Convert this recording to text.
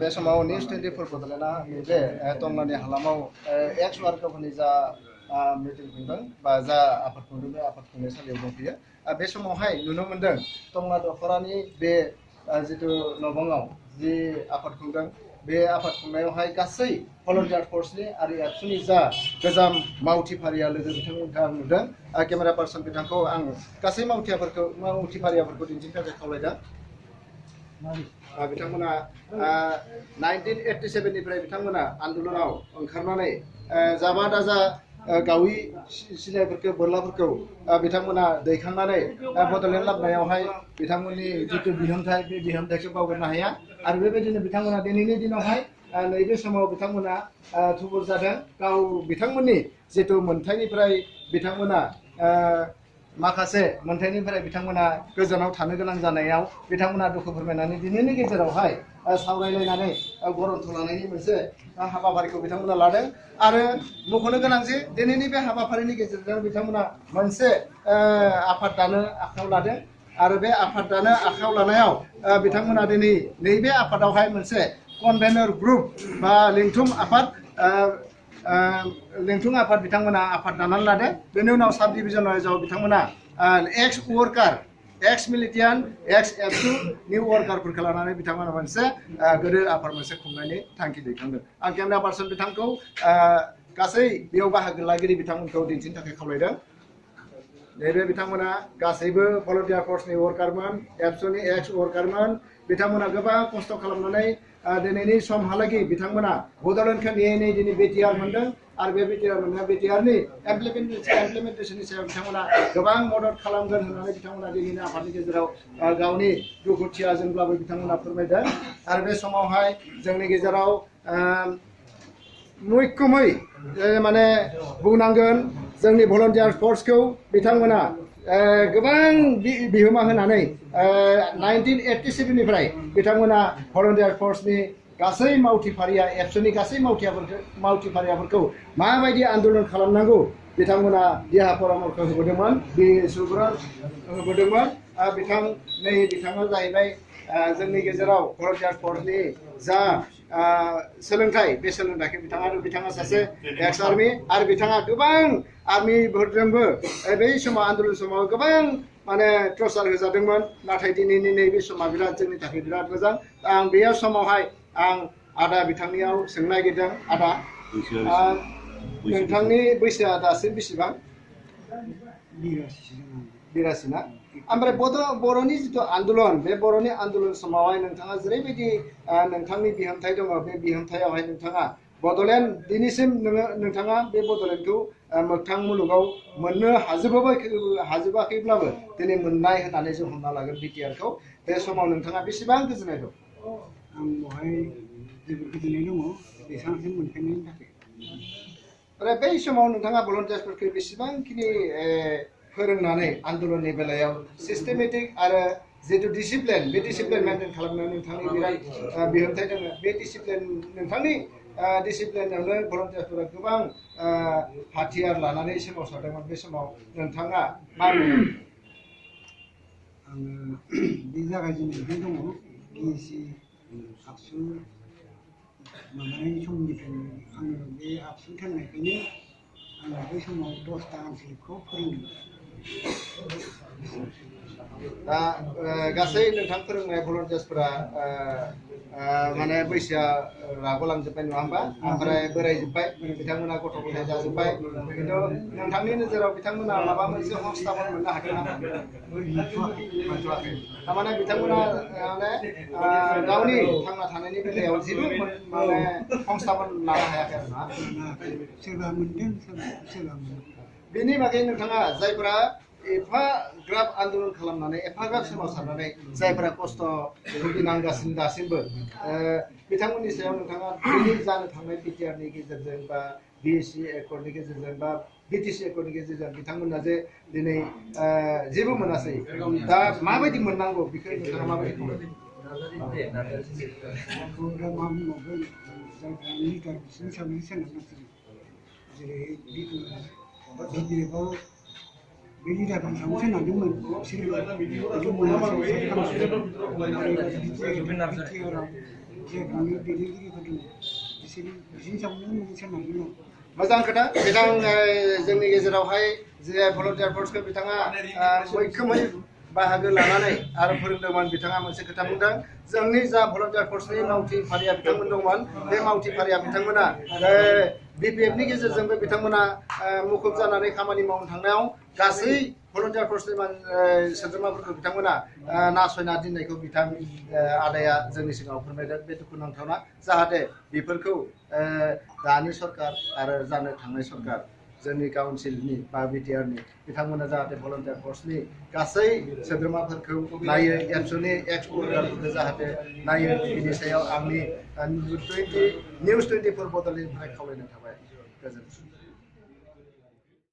बे समाव निउस 24 बड'लेण्डआ नैबे टंलानि हालामाव एक्स वार्कारफोरनि जा मिटिं खुंदों बा जा आफाद खुंदों बे आफाद खुंनायसालियाव दंफैयो। बे समावहाय नुनो मोनदों टंला दख'रानि बे जितु न'बाङाव जि आफाद खुंदों बे आफाद खुंनायावहाय गासै भलन्टियार फर्सनि आरो एबसुनि जा गोजाम मावथि फारिया लोगो बिथांमोनखौ आं नुदों। केमेरा पार्सन बिथांखौ आं गासै मावथि फारियाफोरखौ दिन्थिनो थाखाय खावलायदों। बिथांमोना 1987 निफ्राय बिथांमोना आन्दलनाव ओंखारनानै जाबा दाजा गावि सिलायफोरखौ बोरलाफोरखौ बिथांमोना दैखांनानै बड'लेण्ड लाबोनायावहाय बिथांमोननि जितु बिहोमथाय बे बिहोमथायखौ बावगारनो हाया। आरो बेबायदिनो बिथांमोना दिनैनि दिनावहाय नैबे समाव बिथांमोना थुबुर जादों। गाव बिथांमोननि जितु मोनथायनिफ्राय बिथांमोना माखासे मोनथायनिफ्राय बिथांमोना गोजानाव थानो गोनां जानायाव बिथांमोना दुखु फोरमायनानै दिनैनि गेजेरावहाय सावरायलायनानै गरन्थ लानायनि मोनसे हाबाफारिखौ बिथांमोना लादों। आरो मख'नो गोनां जे दिनैनि बे हाबाफारिनि गेजेरजों बिथांमोना मोनसे आफाद दानो आखायाव लादों। आरो बे आफाद दानो आखायाव लानायाव बिथांमोना दिनै नैबे आफादावहाय मोनसे कनभेनर ग्रुप बा लिंथुम आफाद बिथांमोना आफाद दानानै लादों। बेनि उनाव साब डिभिजन वाइजआव बिथांमोना एक्स वर्कार, एक्स मिलिटियान, एक्स एबसु निउ वर्कारफोरखौ लानानै बिथांमोना मोनसे गोदोर आफाद मोनसे खुंनायनि थांखि दैखांदों। आं केमेरा पार्सन बिथांखौ गासै बेयाव बाहागो लागिरि बिथांमोनखौ दिन्थिनो थाखाय खावलायदों। नैबे बिथांमोना गासैबो भलन्टियार फर्सनि वर्कारमोन, एबसुनि एक्स वर्कारमोन। बिथांमोना गोबां खस्थ' खालामनानै दिनैनि समहालागै बिथांमोना बड'लेण्डखौ नेयै दिनै बिटिआर मोनदों। आरो बे बिटिआर मोननाया बिटिआरनि इमप्लिमेन्टेसननि सायाव बिथांमोना गोबां मदद खालामगोन होननानै बिथांमोना दिनैनि आफादनि गेजेराव गावनि दुखुथियाजोंब्लाबो बिथांमोना फोरमायदों। आरो बे समावहाय जोंनि गेजेराव मैखोमै माने बुंनांगोन जोंनि भलन्टियार फर्सखौ बिथांमोना गोबां बिहोमा होनानै 1987 निफ्राय बिथांमोना भलन्टियार फर्सनि गासै मावथि फारिया एबसुनि गासै मावथि फारियाफोरखौ माबायदि आन्दलन खालामनांगौ बिथांमोना देहा परामर्श होबोदोंमोन, सुबुरुन होबोदोंमोन। बिथाङा जाहैबाय जोंनि गेजेराव भलन्टियार फर्सनि जा सोलोंथाइ बे सोलोंथाइखौ बिथाङा सासे एक्स आर्मि आरो बिथाङा गोबां आर्मिफोरजोंबो बै समाव आन्दलन समाव गोबां माने टर्चार होजादोंमोन। नाथाय दिनैनि नैबे समा बिराद जोंनि थाखाय बिराद मोजां। आं बे समावहाय आं आदा बिथांनियाव सोंनो नागिरदों, आदा नोंथांनि बैसोआ दासिम बेसेबां? 82 ना? ओमफ्राय बर'नि जिथु आन्दलन बे बर'नि आन्दलन समावहाय नोंथाङा जेरैबायदि नोंथांनि बिहोमथाय दङ बे बिहोमथायावहाय नोंथाङा बड'लेण्ड दिनैसिम नोंथाङा बे बड'लेण्डखौ मोगथां मुलुगाव मोननो हाजोबाखैब्लाबो दिनै मोननाय होननानै जों हमना लागोन बिटिआरखौ। बे समाव नोंथाङा बेसेबां गोजोननाय दं? आं बेवहाय जोबोद गोजोननाय दङ बेसांसिम मोनफैनायनि थाखाय। आरो बै समाव नोंथाङा भलन्टियार्सफोरखौ बेसेबांखिनि फोरोंनानै आन्दलननि बेलायाव सिस्टेमेटिक आरो जितु डिसिप्लिन बे डिसिप्लिन मेनटेन खालामनायाव नोंथांनि बिराद बिहोमथाय दङ। बे डिसिप्लिन नोंथांनि डिसिप्लिनावनो भलन्टियार्सफोरा गोबां हाथियार लानानै सोमावसारदोंमोन। बे समाव नोंथाङा मा बुङो? आङो बे जागायजेननायनिफ्राय दङ बिएसि आबसु माबानाय समनिफ्रायनो आङो बे आबसु थांनायखायनो आङो बै समाव 10टा आनसलिकखौ फोरोंदों। दा गासै नोंथां फोरोंनाय भलन्टियार्सफोरा माने बैसोआ रागलांजोब्बाय नङा होमबा? ओमफ्राय बोरायजोब्बाय, बिथांमोना गथ' गथाय जाजोब्बाय। खिन्थु नोंथांनि नोजोराव बिथांमोना माबा मोनसे संस्थापन मोननो हादों ना? मोनथ'वाखै। थारमाने बिथांमोना माने गावनि थांना थानायनि बेलायाव जेबो माने संस्थापन लानो हायाखै आरो ना? सोरबा मोनदों सोरबा मोनाखै। बेनि बागै नोंथाङा जायफोरा एफाग्राब आन्दलन खालामनानै एफाग्राब सोमावसारनानै जायफोरा खस्थ' भुगिनांगासिनो दासिमबो बिथांमोननि सायाव नोंथाङा दिनै जानो थांनाय बिटिआरनि गेजेरजों बा बिएसि एकर्डनि गेजेरजों बा बिटिसि एकर्डनि गेजेरजों बिथांमोना जे दिनै जेबो मोनासै, दा माबायदि मोननांगौ बेखौ नोंथाङा माबायदि बुङो? लिडार बिसोरनि सायावनो सोनारनांसिगोन। जेरै बिडिएफआव बेनि थाखाय सायाव सोनारदोंमोन बिसोरो बेखौ मोनासै बिटिआरआव जायफोरनि दैदेनगिरिफोर दङ बिसोरनि सायावनो सोनारदोंमोन। मोजां खोथा बिथां जोंनि गेजेरावहाय जे भलन्टियार फर्सखौ बिथाङा मैखोमै बाहागो लानानै आरो फोरोंदोंमोन। बिथाङा मोनसे खोथा बुंदों जोंनि जा भलन्टियार फर्सनि मावथि फारिया बिथांमोन दंमोन बे मावथि फारिया बिथांमोना बिपिएफनि गेजेरजोंबो बिथांमोना मुखुब जानानै खामानि मावनो थांनायाव गासै भलन्टियार फर्सनि सोद्रोमाफोरखौ बिथांमोना नासयना दोननायखौ बिथां आदाया जोंनि सिगाङाव फोरमायदों। बे दुखुनांथावना जाहाथे बेफोरखौ दानि सरकार आरो जानो थांनाय सरकार जोंनि काउन्सिलनि बा बिटिआरनि बिथांमोना जाहाथे भलन्टियार फर्सनि गासै सोद्रोमाफोरखौ नायो एबसुनि एक्स वर्कारफोरखौ जाहाथे नायो बिनि सायाव आंनि निउस 24 बड'लेण्डनिफ्राय खावलायनाय थाबाय। गोजोन्थों।